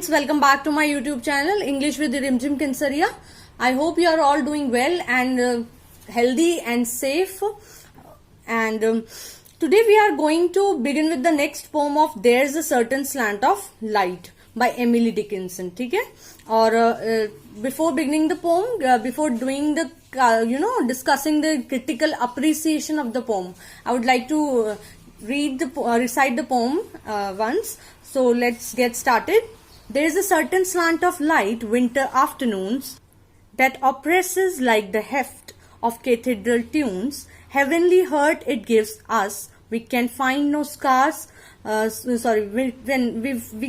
friends, welcome back to my YouTube channel English with Rimjim Kinsaria. I hope you are all doing well and healthy and safe. And today we are going to begin with the next poem of There's a Certain Slant of Light by Emily Dickinson. ठीक है? और before beginning the poem, before doing the discussing the critical appreciation of the poem, I would like to recite the poem once. So let's get started. There is a certain slant of light winter afternoons that oppresses like the heft of cathedral tunes. Heavenly hurt it gives us. We can find no scars. We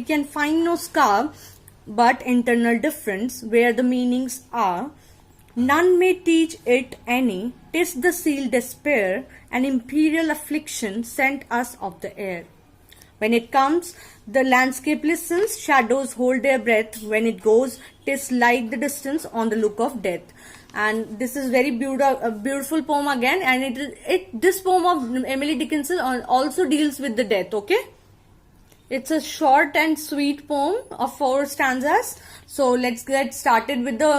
can find no scar, but internal difference where the meanings are. None may teach it any. 'Tis the sealed despair, an imperial affliction sent us of the air. When it comes, the landscape listens, shadows hold their breath. When it goes, 'tis like the distance on the look of death. And this is very beautiful poem again, and this poem of Emily Dickinson also deals with the death. Okay, it's a short and sweet poem of 4 stanzas. So let's get started with the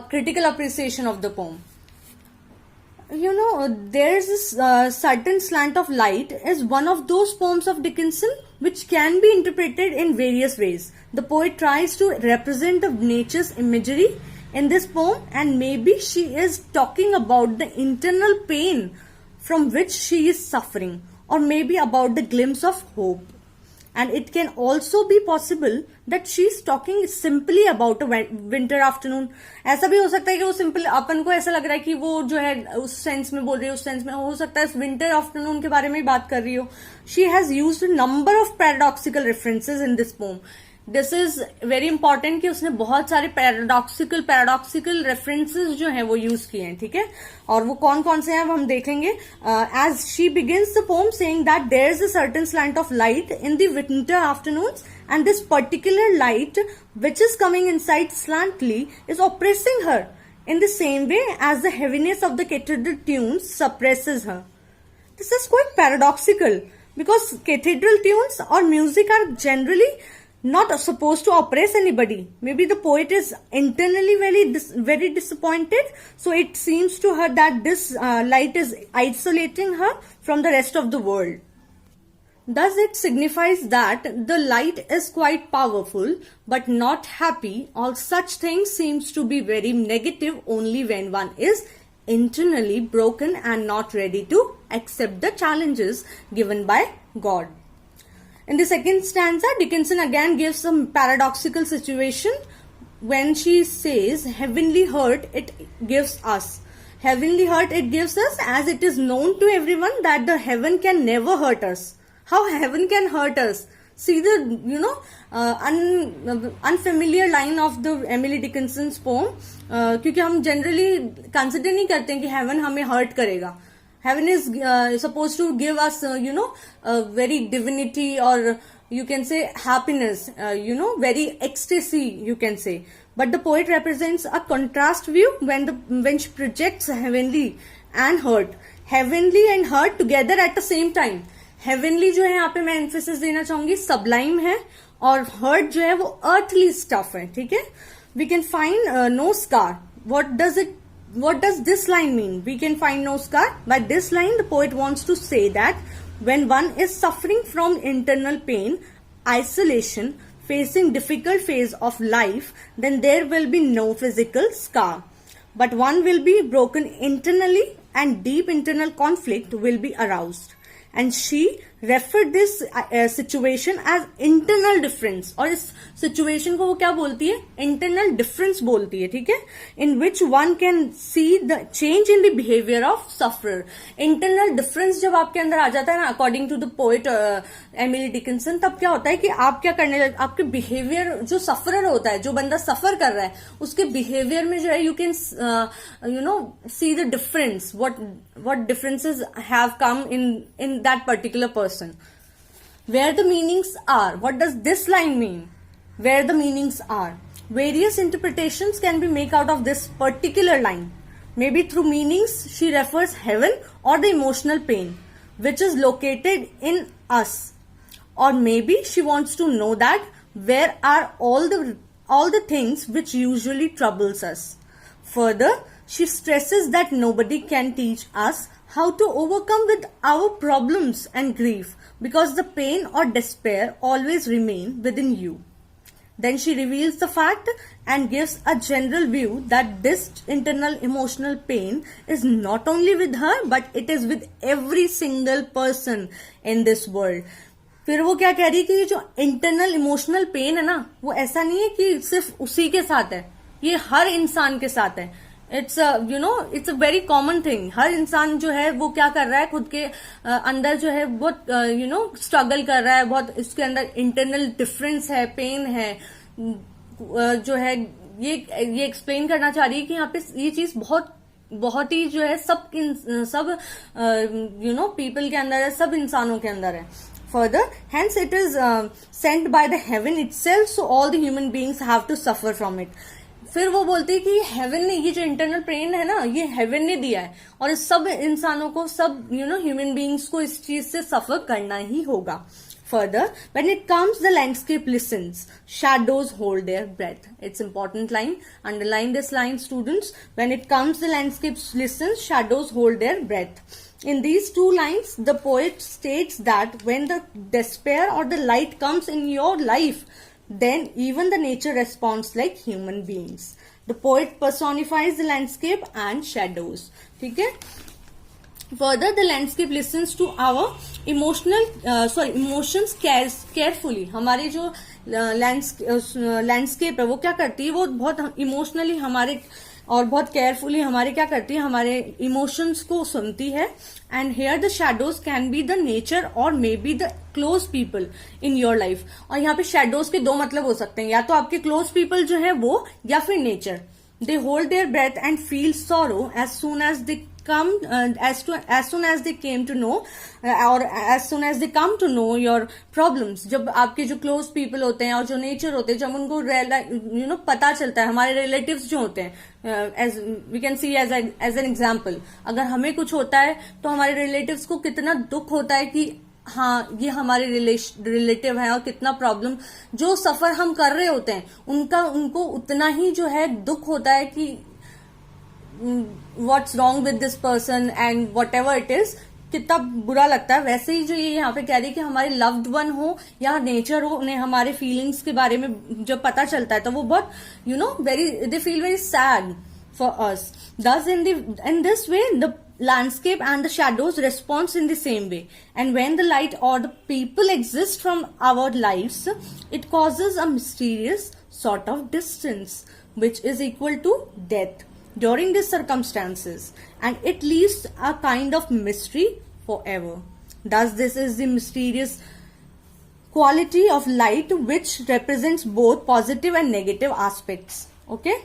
critical appreciation of the poem. There's this certain slant of light is one of those poems of Dickinson which can be interpreted in various ways. The poet tries to represent the nature's imagery in this poem, and maybe she is talking about the internal pain from which she is suffering, or maybe about the glimpse of hope. And it can also be possible that she is talking simply about a winter afternoon. ऐसा भी हो सकता है कि वो simple अपन को ऐसा लग रहा है कि वो जो है उस सेंस में बोल रही है, उस सेंस में हो सकता है विंटर आफ्टरनून के बारे में ही बात कर रही हो. She has used a number of paradoxical references in this poem. This is very important कि उसने बहुत सारे पैराडॉक्सिकल रेफरेंसेस जो हैं वो यूज किए हैं. ठीक है, और वो कौन कौन से हैं हम देखेंगे. As she begins the poem saying that there is a certain slant of light in the winter afternoons, and this particular light which is coming inside slantly is oppressing her in the same way as the heaviness of the cathedral tunes suppresses her. This is quite paradoxical because cathedral tunes or music are generally not supposed to oppress anybody. Maybe the poet is internally very disappointed, so it seems to her that this light is isolating her from the rest of the world. Thus it signifies that the light is quite powerful but not happy. All such things seems to be very negative only when one is internally broken and not ready to accept the challenges given by God. In the second stanza, Dickinson again gives some paradoxical situation when she says, heavenly hurt it gives us. Heavenly hurt it gives us, as it is known to everyone that the heaven can never hurt us. How heaven can hurt us? See the unfamiliar line of the Emily Dickinson's poem, क्योंकि हम generally consider नहीं करते हैं कि heaven हमें hurt करेगा. Heaven is supposed to give us, very divinity, or you can say happiness, very ecstasy, you can say. But the poet represents a contrast view when she projects heavenly and hurt. Heavenly and hurt together at the same time. Heavenly जो है यहाँ पे मैं emphasis देना चाहूंगी sublime है, और hurt जो है वो earthly stuff है. ठीक है, we can find no scar. What does this line mean? We can find no scar. By this line, the poet wants to say that when one is suffering from internal pain, isolation, facing difficult phase of life, then there will be no physical scar. But one will be broken internally and deep internal conflict will be aroused. And she referred this situation as internal difference, और इस situation को वो क्या बोलती है? Internal difference बोलती है. ठीक है, in which one can see the change in the behavior of sufferer. Internal difference जब आपके अंदर आ जाता है ना, according to the poet Emily Dickinson, तब क्या होता है कि आप क्या करने लगे, आपके behavior, जो sufferer होता है, जो बंदा suffer कर रहा है, उसके behavior में जो है you can see the difference, what differences have come in that particular person. Where the meanings are. What does this line mean? Where the meanings are. Various interpretations can be made out of this particular line. Maybe through meanings she refers heaven or the emotional pain which is located in us. Or maybe she wants to know that where are all the things which usually troubles us. Further, she stresses that nobody can teach us how to overcome with our problems and grief, because the pain or despair always remain within you. Then she reveals the fact and gives a general view that this internal emotional pain is not only with her but it is with every single person in this world. फिर वो क्या कह रही है कि ये जो internal emotional pain है ना, वो ऐसा नहीं है कि सिर्फ उसी के साथ है, ये हर इंसान के साथ है. It's it's a very common thing. हर इंसान जो है वो क्या कर रहा है, खुद के अंदर जो है बहुत स्ट्रगल कर रहा है, बहुत इसके अंदर इंटरनल डिफरेंस है, पेन है, जो है ये एक्सप्लेन करना चाह रही है कि यहाँ पे ये चीज बहुत ही जो है सब पीपल के अंदर है, सब इंसानों के अंदर है. Further, hence it is sent by the heaven itself, so all the human beings have to suffer from it. फिर वो बोलते हैं कि हेवन ने, ये जो इंटरनल पेन है ना, ये हेवन ने दिया है और इस सब इंसानों को, सब ह्यूमन बीइंग्स को इस चीज से सफर करना ही होगा. Further, when it comes, the landscape listens. Shadows hold their breath. It's important line. Underline this line, students. When it comes, the landscape listens. Shadows hold their breath. In these two lines, the poet states that when the despair or the light comes in your life, then even the nature responds like human beings. The poet personifies the landscape and shadows. ठीक है? Further, the landscape listens to our emotions carefully. हमारी जो landscape है वो क्या करती है, वो बहुत इमोशनली हमारे और बहुत केयरफुली हमारे क्या करती है, हमारे इमोशंस को सुनती है. And here the shadows can be the nature और may be the close people in your life. और यहाँ पे शेडोज के दो मतलब हो सकते हैं, या तो आपके क्लोज पीपल जो है वो, या फिर nature. They hold their breath and feel sorrow as soon as they come to know your problems. जब आपके जो क्लोज पीपल होते हैं और जो नेचर होते हैं, जब उनको पता चलता है, हमारे रिलेटिव्स जो होते हैं, as we can see as an example, अगर हमें कुछ होता है तो हमारे रिलेटिव्स को कितना दुख होता है कि हाँ ये हमारे रिलेटिव है, और कितना प्रॉब्लम, जो सफर हम कर रहे होते हैं उनको उतना ही जो है दुख होता है कि what's wrong with this person and what ever it is, कितना बुरा लगता है. वैसे ही जो ये यहाँ पे कह रही है कि हमारे लव्ड वन हो या नेचर हो, उन्हें हमारे फीलिंग्स के बारे में जब पता चलता है तो वो बहुत they feel very sad for us. Thus in this way the landscape and the shadows responds in the same way, and when the light or the people exist from our lives, it causes a mysterious sort of distance which is equal to death during these circumstances, and it leaves a kind of mystery forever. Thus this is the mysterious quality of light which represents both positive and negative aspects. Okay,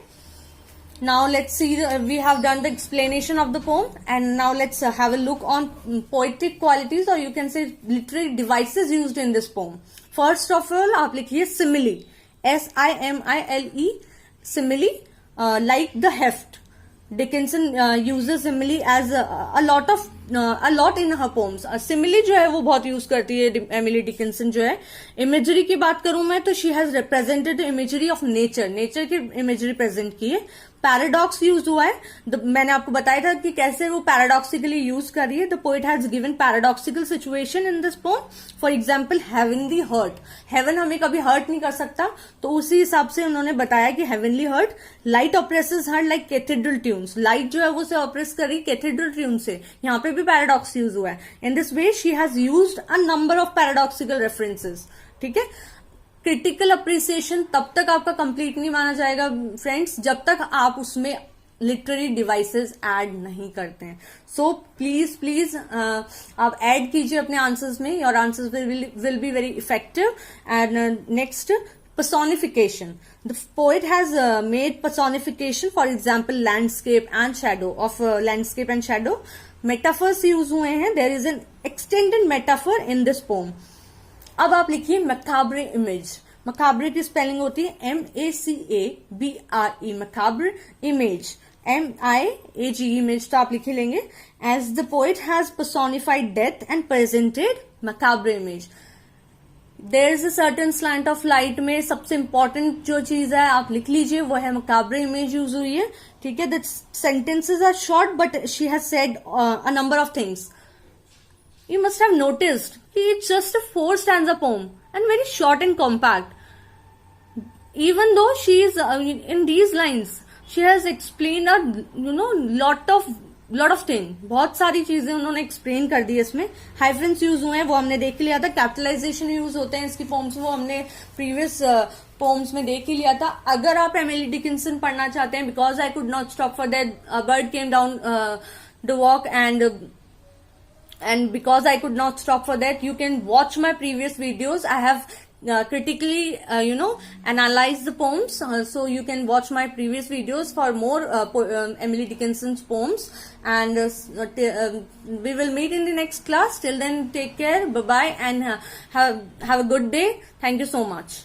now let's see, we have done the explanation of the poem, and now let's have a look on poetic qualities, or you can say literary devices used in this poem. First of all, आप लिखिए simile, SIMILE, simile, like the heft. Dickinson uses simile as a lot in her poems. Simile जो है वो बहुत use करती है Emily Dickinson जो है. इमेजरी की बात करूं मैं तो she has represented imagery of nature की इमेजरी प्रेजेंट की है. पैराडॉक्स यूज हुआ है. मैंने आपको बताया था कि कैसे वो पैराडॉक्सिकली यूज कर रही है. The poet has given paradoxical situation in this poem. For example, heavenly hurt. Heaven हमें कभी हर्ट नहीं कर सकता, तो उसी हिसाब से उन्होंने बताया कि heavenly hurt. Light oppresses her like cathedral tunes. Light जो है वो उसे ऑप्रेस कर रही कैथेड्रल ट्यून से. यहाँ पे भी पैराडॉक्स यूज हुआ है. In this way she has used a number of paradoxical references. ठीक है. क्रिटिकल अप्रिसिएशन तब तक आपका कंप्लीट नहीं माना जाएगा फ्रेंड्स, जब तक आप उसमें लिटरेरी डिवाइसेस ऐड नहीं करते हैं. सो प्लीज आप ऐड कीजिए अपने आंसर्स में. Your answers will be very effective. And next, personification. The poet has made personification, for example landscape and shadow, of landscape and shadow. Metaphors use हुए हैं. There is an extended metaphor in this poem. अब आप लिखिए macabre image. macabre की spelling होती है MACABRE. macabre image, MIAGE image, तो आप लिखे लेंगे. As the poet has personified death and presented macabre image. There is a certain slant of light में सबसे इंपॉर्टेंट जो चीज है आप लिख लीजिए, वो है मकाब्रे इमेज यूज हुई है, ठीक है. The sentences are short but she has said a number of things. You must have noticed it's just a 4 stanza poem and very short and compact. Even though she is in these lines, she has explained a lot of things. बहुत सारी चीजें उन्होंने explain कर दी इसमें. Hyphens use हुए हैं वो हमने देख लिया था. कैपिटलाइजेशन यूज होते हैं इसकी पोम्स में, वो हमने प्रीवियस पोम्स में देख ही लिया था. अगर आप एमिली डिकिंसन पढ़ना चाहते हैं, because I could not stop for that bird came down the walk and because I could not stop for that, you can watch my previous videos. I have critically analyzed the poems, so you can watch my previous videos for more Emily Dickinson's poems. And we will meet in the next class. Till then, take care, bye bye, and have a good day. Thank you so much.